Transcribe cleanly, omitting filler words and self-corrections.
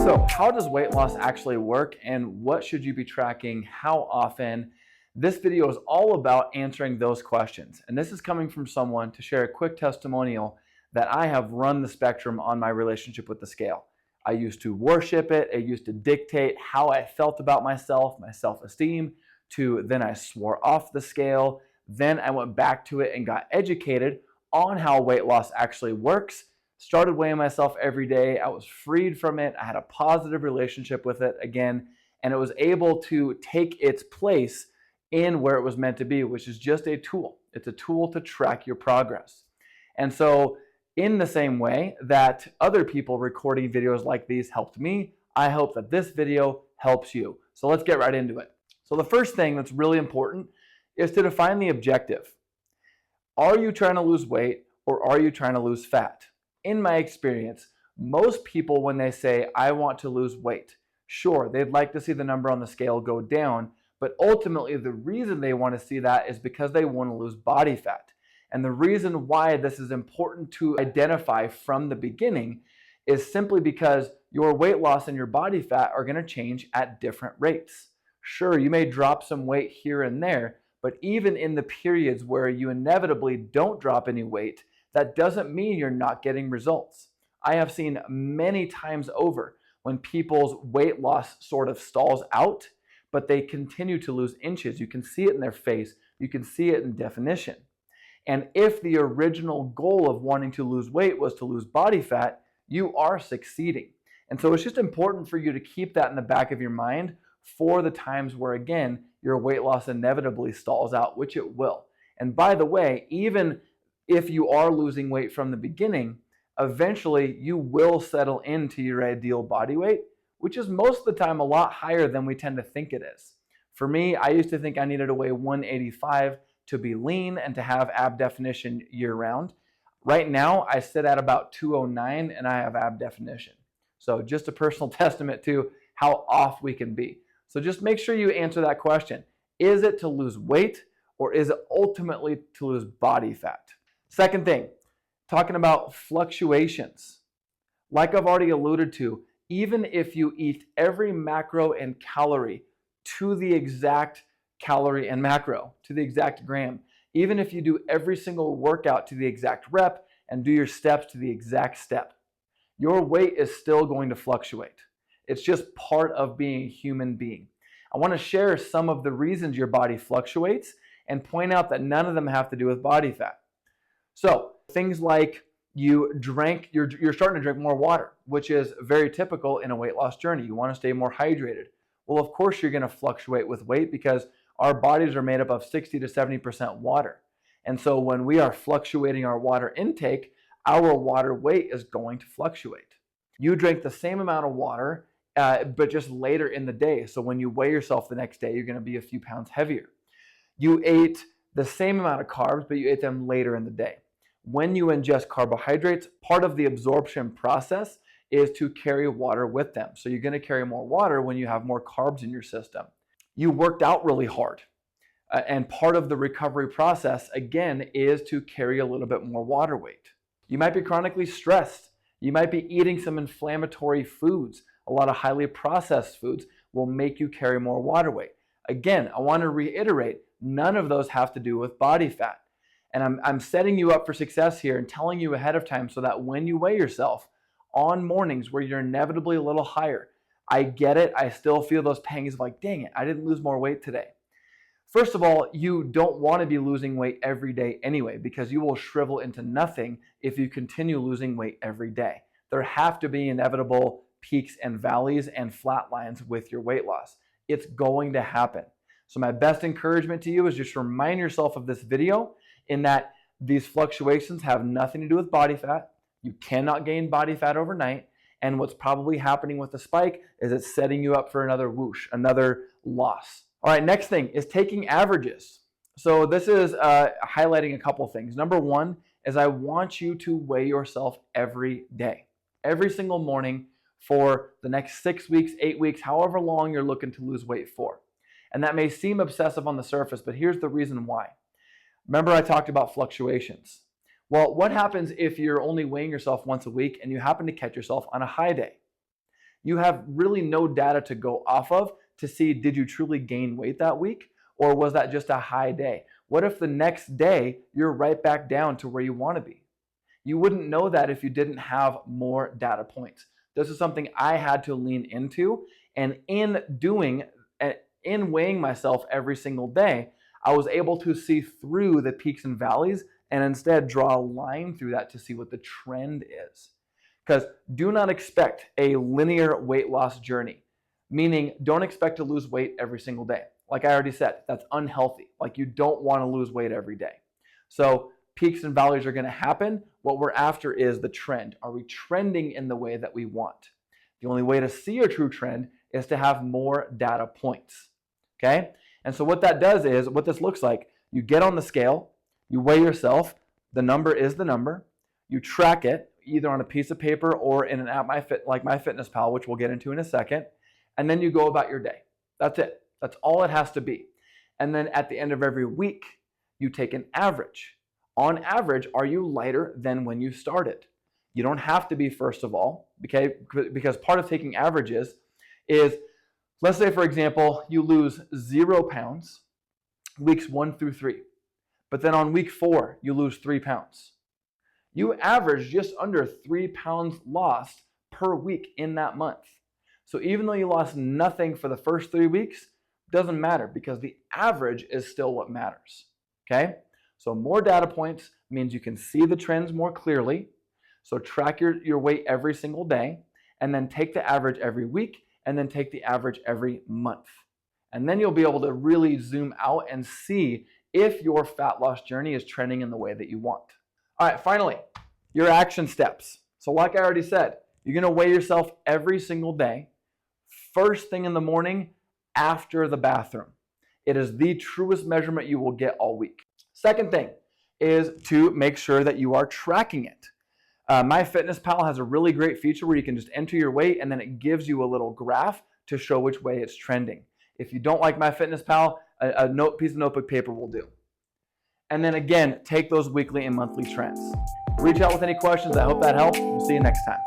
So, how does weight loss actually work, and what should you be tracking? How often? This video is all about answering those questions. And this is coming from someone to share a quick testimonial that I have run the spectrum on my relationship with the scale. I used to worship it, it used to dictate how I felt about myself, my self-esteem, to then I swore off the scale. Then I went back to it and got educated on how weight loss actually works. Started weighing myself every day. I was freed from it. I had a positive relationship with it again, and it was able to take its place in where it was meant to be, which is just a tool. It's a tool to track your progress. And so in the same way that other people recording videos like these helped me, I hope that this video helps you. So let's get right into it. So the first thing that's really important is to define the objective. Are you trying to lose weight, or are you trying to lose fat? In my experience, most people, when they say, I want to lose weight, sure, they'd like to see the number on the scale go down, but ultimately the reason they want to see that is because they want to lose body fat. And the reason why this is important to identify from the beginning is simply because your weight loss and your body fat are going to change at different rates. Sure, you may drop some weight here and there, but even in the periods where you inevitably don't drop any weight, that doesn't mean you're not getting results. I have seen many times over when people's weight loss sort of stalls out, but they continue to lose inches. You can see it in their face. You can see it in definition. And if the original goal of wanting to lose weight was to lose body fat, you are succeeding. And so it's just important for you to keep that in the back of your mind for the times where, again, your weight loss inevitably stalls out, which it will. And by the way, even if you are losing weight from the beginning, eventually you will settle into your ideal body weight, which is most of the time a lot higher than we tend to think it is. For me, I used to think I needed to weigh 185 to be lean and to have ab definition year round. Right now, I sit at about 209 and I have ab definition. So just a personal testament to how off we can be. So just make sure you answer that question. Is it to lose weight, or is it ultimately to lose body fat? Second thing, talking about fluctuations. Like I've already alluded to, even if you eat every macro and calorie to the exact calorie and macro, to the exact gram, even if you do every single workout to the exact rep and do your steps to the exact step, your weight is still going to fluctuate. It's just part of being a human being. I want to share some of the reasons your body fluctuates and point out that none of them have to do with body fat. So things like you're starting to drink more water, which is very typical in a weight loss journey. You want to stay more hydrated. Well, of course you're going to fluctuate with weight because our bodies are made up of 60 to 70% water. And so when we are fluctuating our water intake, our water weight is going to fluctuate. You drink the same amount of water, but just later in the day. So when you weigh yourself the next day, you're going to be a few pounds heavier. You ate the same amount of carbs, but you ate them later in the day. When you ingest carbohydrates, part of the absorption process is to carry water with them. So you're going to carry more water when you have more carbs in your system. You worked out really hard. And part of the recovery process, again, is to carry a little bit more water weight. You might be chronically stressed. You might be eating some inflammatory foods. A lot of highly processed foods will make you carry more water weight. Again, I want to reiterate, none of those have to do with body fat. And I'm setting you up for success here and telling you ahead of time so that when you weigh yourself on mornings where you're inevitably a little higher, I get it. I still feel those pangs of like, dang it, I didn't lose more weight today. First of all, you don't want to be losing weight every day anyway, because you will shrivel into nothing if you continue losing weight every day. There have to be inevitable peaks and valleys and flat lines with your weight loss. It's going to happen. So my best encouragement to you is just remind yourself of this video, in that these fluctuations have nothing to do with body fat. You cannot gain body fat overnight. And what's probably happening with the spike is it's setting you up for another whoosh, another loss. All right, next thing is taking averages. So this is highlighting a couple things. Number one is I want you to weigh yourself every day, every single morning for the next 6 weeks, 8 weeks, however long you're looking to lose weight for. And that may seem obsessive on the surface, but here's the reason why. Remember I talked about fluctuations. Well, what happens if you're only weighing yourself once a week and you happen to catch yourself on a high day? you have really no data to go off of to see, did you truly gain weight that week? Or was that just a high day? What if the next day you're right back down to where you want to be? You wouldn't know that if you didn't have more data points. This is something I had to lean into, and in weighing myself every single day, I was able to see through the peaks and valleys and instead draw a line through that to see what the trend is. Because do not expect a linear weight loss journey, meaning don't expect to lose weight every single day. Like I already said, that's unhealthy. Like you don't want to lose weight every day. So peaks and valleys are going to happen. What we're after is the trend. Are we trending in the way that we want? The only way to see a true trend is to have more data points. Okay? And so what that does is, what this looks like, you get on the scale, you weigh yourself, the number is the number, you track it either on a piece of paper or in an app like MyFitnessPal, which we'll get into in a second, and then you go about your day. That's it. That's all it has to be. And then at the end of every week, you take an average. On average, are you lighter than when you started? You don't have to be, first of all, okay? Because part of taking averages is, let's say, for example, you lose 0 pounds weeks 1 through 3. But then on week 4, you lose 3 pounds. You average just under 3 pounds lost per week in that month. So even though you lost nothing for the first 3 weeks, doesn't matter because the average is still what matters, okay? So more data points means you can see the trends more clearly. So track your weight every single day, and then take the average every week, and then take the average every month. And then you'll be able to really zoom out and see if your fat loss journey is trending in the way that you want. All right, finally, your action steps. So like I already said, you're gonna weigh yourself every single day, first thing in the morning, after the bathroom. It is the truest measurement you will get all week. Second thing is to make sure that you are tracking it. MyFitnessPal has a really great feature where you can just enter your weight and then it gives you a little graph to show which way it's trending. If you don't like MyFitnessPal, a piece of notebook paper will do. And then again, take those weekly and monthly trends. Reach out with any questions. I hope that helped. We'll see you next time.